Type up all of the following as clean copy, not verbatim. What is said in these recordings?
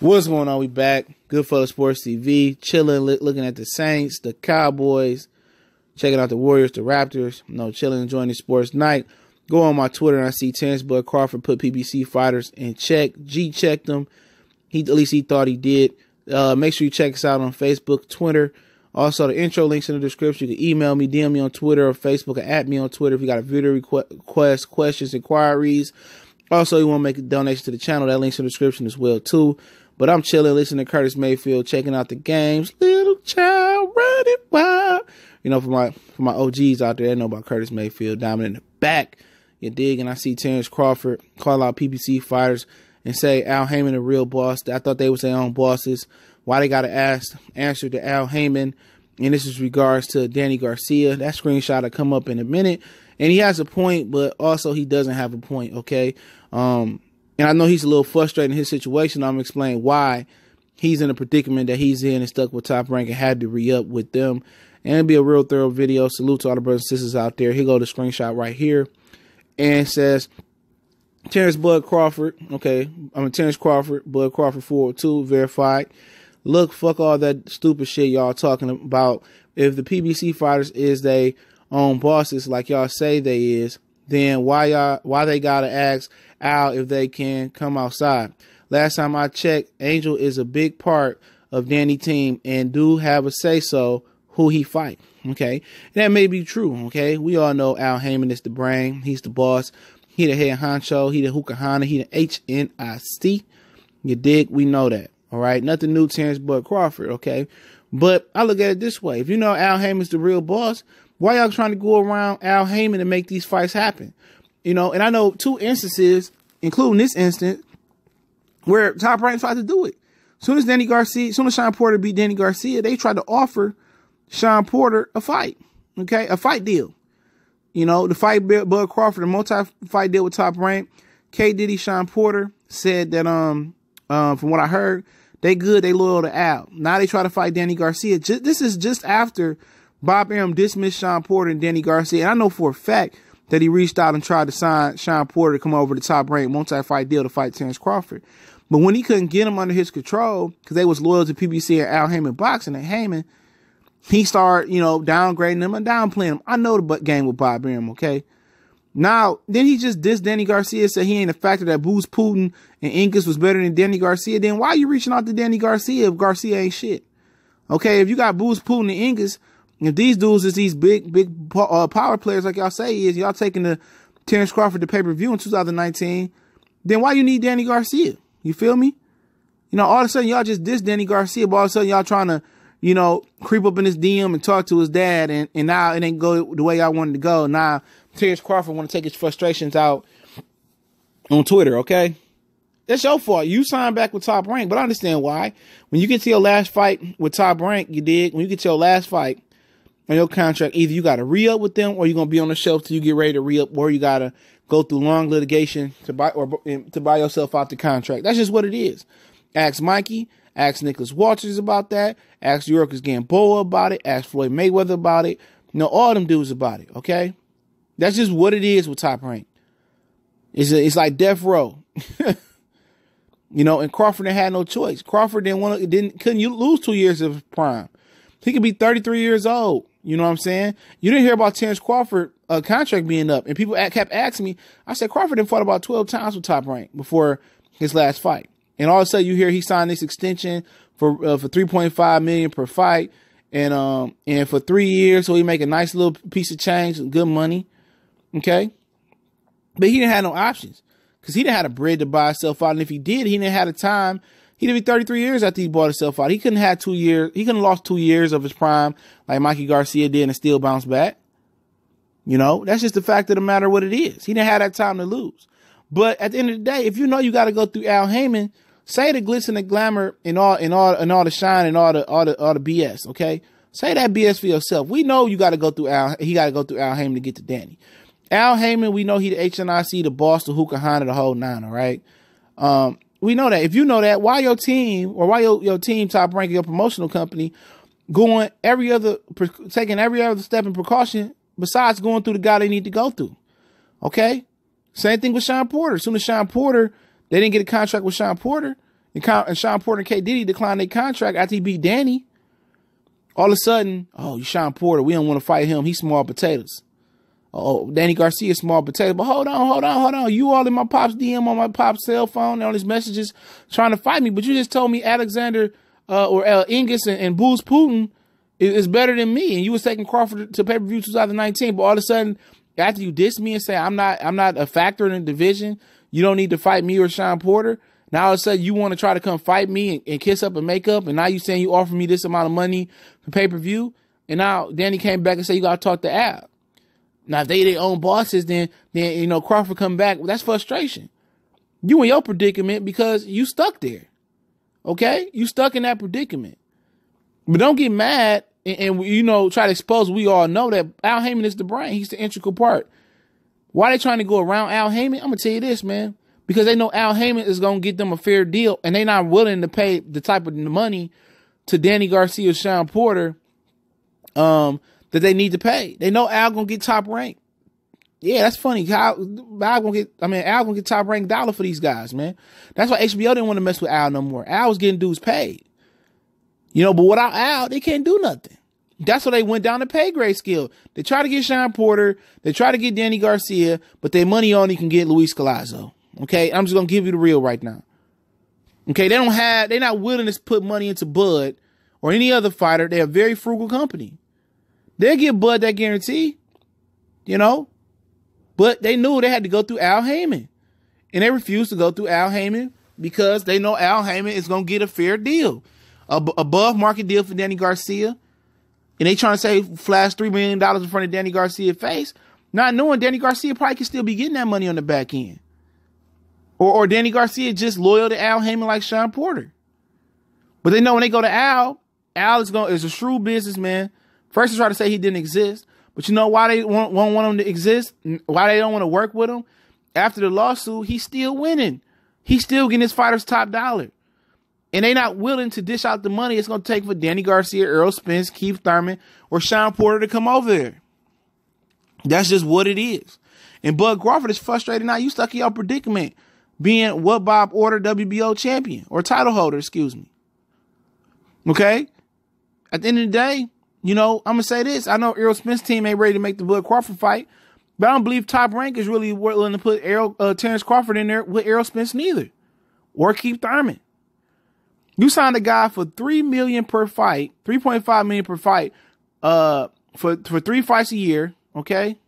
What's going on? We back. Goodfellas Sports TV. Chilling, looking at the Saints, the Cowboys, checking out the Warriors, the Raptors. Chilling, enjoying the sports night. Go on my Twitter and I see Terence Crawford put PBC fighters in check. G checked them. At least he thought he did. Make sure you check us out on Facebook, Twitter. Also, the intro links in the description. You can email me, DM me on Twitter or Facebook, or at me on Twitter if you got a video request, questions, inquiries. Also, you want to make a donation to the channel. That link's in the description as well, too. But I'm chilling, listening to Curtis Mayfield, checking out the games. Little child running wild. For my OGs out there that know about Curtis Mayfield, diamond in the back. You dig? And I see Terence Crawford call out PBC fighters and say Al Haymon the real boss. I thought they was their own bosses. Why they got to answer to Al Haymon? And this is regards to Danny Garcia. That screenshot will come up in a minute. And he has a point, but also he doesn't have a point, okay? And I know he's a little frustrated in his situation. I'm going to explain why he's in a predicament that he's in and stuck with Top Rank and had to re-up with them. And it'll be a real thorough video. Salute to all the brothers and sisters out there. Here go the screenshot right here. And it says, Terence Crawford, okay. Terence Crawford, Bud Crawford 402, verified. Look, fuck all that stupid shit y'all talking about. If the PBC fighters is they own bosses like y'all say they is, then why they gotta ask Al if they can come outside? Last time I checked, Angel is a big part of Danny team and do have a say so who he fight. Okay, that may be true. Okay, we all know Al Haymon is the brain. He's the boss. He the head honcho. He the hookahana. He the HNIC. You dig? We know that. All right, nothing new, Terence Crawford. Okay, but I look at it this way: if you know Al Haymon's the real boss, why y'all trying to go around Al Haymon and make these fights happen? And I know two instances, including this instance, where Top Rank tried to do it. As soon as Sean Porter beat Danny Garcia, they tried to offer Sean Porter a fight. Okay, a fight deal. The fight Bud Crawford, a multi-fight deal with Top Rank. K. Diddy, Sean Porter said that from what I heard, they good, they loyal to Al. Now they try to fight Danny Garcia. This is just after Bob Arum dismissed Sean Porter and Danny Garcia. And I know for a fact that he reached out and tried to sign Sean Porter to come over to Top Rank multi-fight deal to fight Terence Crawford. But when he couldn't get him under his control, because they was loyal to PBC and Al Haymon boxing and Haymon, he started, downgrading them and downplaying them. I know the game with Bob Arum, okay? Now, then he just dissed Danny Garcia, said he ain't a factor, that Booz Putin and Ingus was better than Danny Garcia. Then why are you reaching out to Danny Garcia if Garcia ain't shit? Okay, if you got Booz Putin and Ingus, if these dudes is these big power players like y'all say is, y'all taking the Terence Crawford to pay-per-view in 2019, then why you need Danny Garcia? You feel me? All of a sudden y'all just diss Danny Garcia, but all of a sudden y'all trying to, creep up in his DM and talk to his dad, and now it ain't go the way y'all wanted to go. Now Terence Crawford want to take his frustrations out on Twitter, okay? That's your fault. You signed back with Top Rank, but I understand why. When you get to your last fight with Top Rank, you dig? When you get to your last fight on your contract, either you got to re-up with them or you're going to be on the shelf till you get ready to re-up, or you got to go through long litigation to buy yourself out the contract. That's just what it is. Ask Mikey. Ask Nicholas Walters about that. Ask Yorkers Gamboa about it. Ask Floyd Mayweather about it. All them dudes about it, okay? That's just what it is with Top Rank. It's like death row. And Crawford had no choice. Crawford couldn't lose 2 years of his prime. He could be 33 years old. You know what I'm saying? You didn't hear about Terence Crawford contract being up, and people kept asking me. I said Crawford done fought about 12 times with Top Rank before his last fight, and all of a sudden you hear he signed this extension for $3.5 million per fight, and for 3 years, so he make a nice little piece of change, good money, okay? But he didn't have no options because he didn't have the bread to buy himself out, and if he did, he didn't have the time. He'd be 33 years after he bought himself out. He couldn't have 2 years. He couldn't have lost 2 years of his prime like Mikey Garcia did and still bounce back. That's just the fact of the matter what it is. He didn't have that time to lose. But at the end of the day, if you know you got to go through Al Haymon, say the glitz and the glamour and all the shine and all the BS, okay? Say that BS for yourself. We know you got to go through Al. He got to go through Al Haymon to get to Danny. Al Haymon, we know he the HNIC, the boss, the hookahana, the whole nine, all right? We know that. If you know that, why your team or why your team Top Rank, your promotional company, taking every other step in precaution besides going through the guy they need to go through? Okay? Same thing with Sean Porter. As soon as Sean Porter, they didn't get a contract with Sean Porter, And Sean Porter and K. Diddy declined their contract after he beat Danny. All of a sudden, oh, you Sean Porter, we don't want to fight him. He's small potatoes. Oh, Danny Garcia, small potato. But hold on. You all in my pop's DM on my pop's cell phone and all these messages trying to fight me. But you just told me Alexander or Ingus and Booz Putin is better than me. And you was taking Crawford to pay-per-view 2019. But all of a sudden, after you diss me and say I'm not a factor in the division, you don't need to fight me or Sean Porter. Now all of a sudden you want to try to come fight me and kiss up and make up. And now you saying you offer me this amount of money for pay-per-view. And now Danny came back and said you got to talk to Al. Now, if they their own bosses, then Crawford come back. Well, that's frustration. You in your predicament because you stuck there. Okay? You stuck in that predicament. But don't get mad and try to expose. We all know that Al Haymon is the brain. He's the integral part. Why they trying to go around Al Haymon? I'm going to tell you this, man. Because they know Al Haymon is going to get them a fair deal. And they not willing to pay the type of money to Danny Garcia or Sean Porter that they need to pay. They know Al gonna get top rank. Yeah, that's funny. Al gonna get top ranked dollar for these guys, man. That's why HBO didn't want to mess with Al no more. Al was getting dudes paid. But without Al, they can't do nothing. That's why they went down the pay grade scale. They try to get Sean Porter, they try to get Danny Garcia, but their money only can get Luis Collazo. Okay, I'm just gonna give you the real right now. Okay, they're not willing to put money into Bud or any other fighter. They're a very frugal company. They'll give Bud that guarantee, but they knew they had to go through Al Haymon. And they refused to go through Al Haymon because they know Al Haymon is going to get a fair deal, above market deal for Danny Garcia. And they trying to say flash $3 million in front of Danny Garcia's face, not knowing Danny Garcia probably could still be getting that money on the back end. Or Danny Garcia just loyal to Al Haymon like Sean Porter. But they know when they go to Al is a shrewd businessman. First, they try to say he didn't exist. But you know why they won't want him to exist? Why they don't want to work with him? After the lawsuit, he's still winning. He's still getting his fighters top dollar. And they not willing to dish out the money it's going to take for Danny Garcia, Errol Spence, Keith Thurman, or Sean Porter to come over there. That's just what it is. And Bud Crawford is frustrated now. You stuck in your predicament being what Bob Order WBO champion or title holder, excuse me. Okay? At the end of the day, I'm going to say this. I know Errol Spence's team ain't ready to make the Bud Crawford fight, but I don't believe Top Rank is really willing to put Terence Crawford in there with Errol Spence neither, or Keith Thurman. You signed a guy for $3 million per fight, $3.5 million per fight, for 3 fights a year. Okay,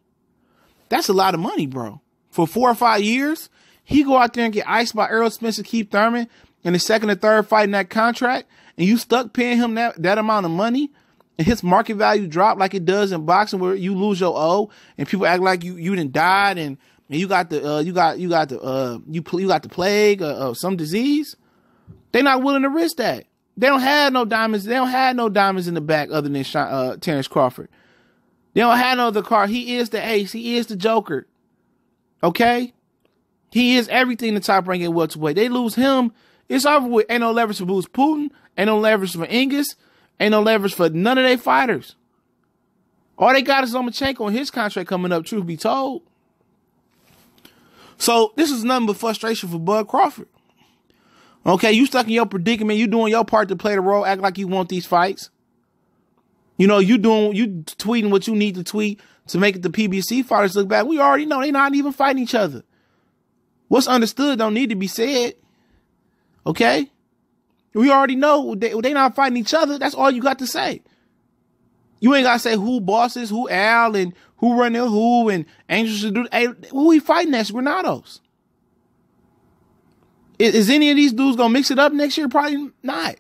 that's a lot of money, bro. For 4 or 5 years, he go out there and get iced by Errol Spence and Keith Thurman in the second or third fight in that contract, and you stuck paying him that amount of money. And his market value drop like it does in boxing, where you lose your O and people act like you done died and you got the plague or some disease. They're not willing to risk that. They don't have no diamonds. They don't have no diamonds in the back other than Terence Crawford. They don't have no other card. He is the ace. He is the Joker. Okay, he is everything the Top Rank at welterweight. They lose him, it's over with. Ain't no leverage for Booz Putin. Ain't no leverage for Ingus. Ain't no leverage for none of their fighters. All they got is Lomachenko and his contract coming up, truth be told. So this is nothing but frustration for Bud Crawford. Okay, you stuck in your predicament. You doing your part to play the role, act like you want these fights. You tweeting what you need to tweet to make the PBC fighters look bad. We already know they're not even fighting each other. What's understood don't need to be said. Okay? We already know they not fighting each other. That's all you got to say. You ain't got to say who bosses, who Al, and who running who, and Angels should do. Hey, who we fighting at? Granados. Is any of these dudes going to mix it up next year? Probably not.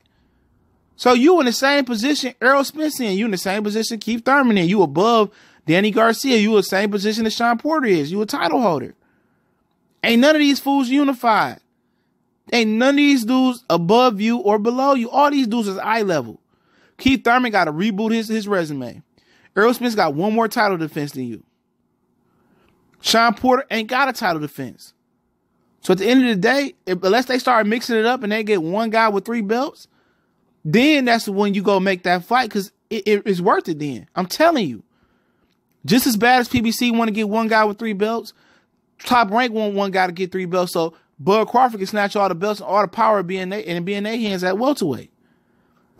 So you in the same position Errol Spence in. You in the same position Keith Thurman in. You above Danny Garcia. You in the same position that Sean Porter is. You a title holder. Ain't none of these fools unified. Ain't none of these dudes above you or below you. All these dudes is eye level. Keith Thurman got to reboot his resume. Errol Spence got one more title defense than you. Sean Porter ain't got a title defense. So at the end of the day, unless they start mixing it up and they get one guy with 3 belts, then that's when you go make that fight, because it's worth it then. I'm telling you. Just as bad as PBC want to get one guy with 3 belts, Top Rank want one guy to get 3 belts. So Bud Crawford can snatch all the belts and all the power be in their hands at welterweight.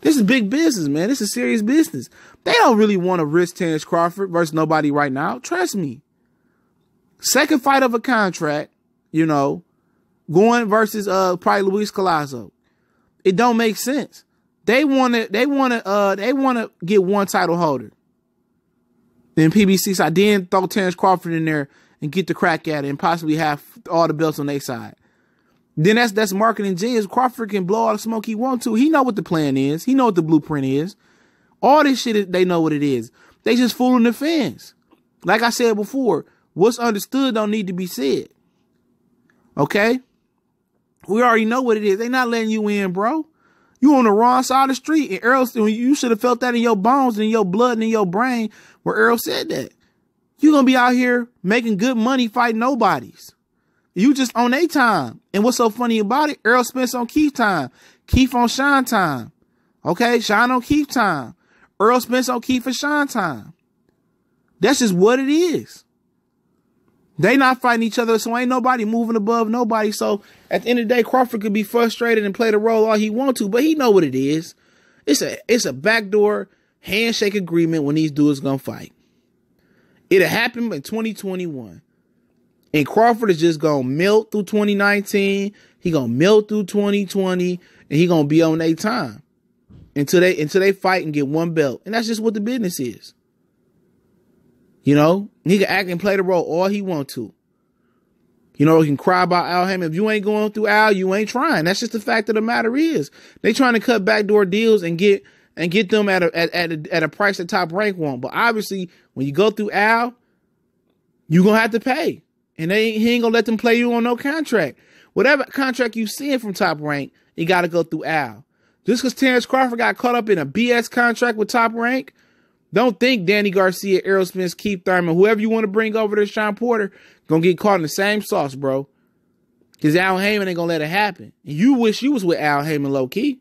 This is big business, man. This is serious business. They don't really want to risk Terence Crawford versus nobody right now. Trust me. Second fight of a contract, you know, going versus probably Luis Collazo. It don't make sense. They want to get one title holder. Then PBC side, then throw Terence Crawford in there and get the crack at it and possibly have all the belts on their side. Then that's marketing genius. Crawford can blow all the smoke he wants to. He know what the plan is. He know what the blueprint is. All this shit, they know what it is. They just fooling the fans. Like I said before, what's understood don't need to be said. Okay? We already know what it is. They not letting you in, bro. You on the wrong side of the street. And Earl, you should have felt that in your bones and in your blood and in your brain where Earl said that. You're going to be out here making good money fighting nobodies. You just on their time. And what's so funny about it? Earl Spence on Keith time. Keith on Sean time. Okay? Sean on Keith time. Earl Spence on Keith and Sean time. That's just what it is. They not fighting each other, so ain't nobody moving above nobody. So at the end of the day, Crawford could be frustrated and play the role all he want to, but he know what it is. It's a backdoor handshake agreement when these dudes gonna fight. It'll happen in 2021. And Crawford is just gonna melt through 2019. He gonna melt through 2020, and he gonna be on their time until they fight and get one belt. And that's just what the business is. You know, he can act and play the role all he want to. You know, he can cry about Al Haymon. If you ain't going through Al, you ain't trying. That's just the fact of the matter is. They trying to cut backdoor deals and get them at a price that Top Rank won't. But obviously, when you go through Al, you gonna have to pay. And he ain't gonna let them play you on no contract. Whatever contract you see from Top Rank, you gotta go through Al. Just because Terence Crawford got caught up in a BS contract with Top Rank, don't think Danny Garcia, Errol Spence, Keith Thurman, whoever you want to bring over to Sean Porter, gonna get caught in the same sauce, bro. Because Al Haymon ain't gonna let it happen. And you wish you was with Al Haymon low key.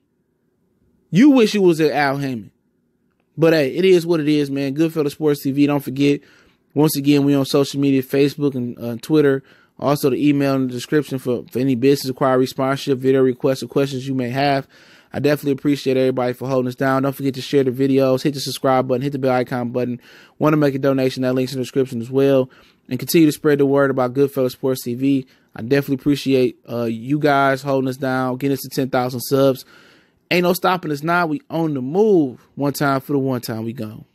You wish you was at Al Haymon. But hey, it is what it is, man. Goodfellas Sports TV. Don't forget, once again, we on social media, Facebook and Twitter. Also, the email in the description for any business inquiry, sponsorship, video requests, or questions you may have. I definitely appreciate everybody for holding us down. Don't forget to share the videos, hit the subscribe button, hit the bell icon button. Want to make a donation, that link's in the description as well. And continue to spread the word about Goodfellas Sports TV. I definitely appreciate you guys holding us down, getting us to 10,000 subs. Ain't no stopping us now. We on the move. One time for the one time we gone.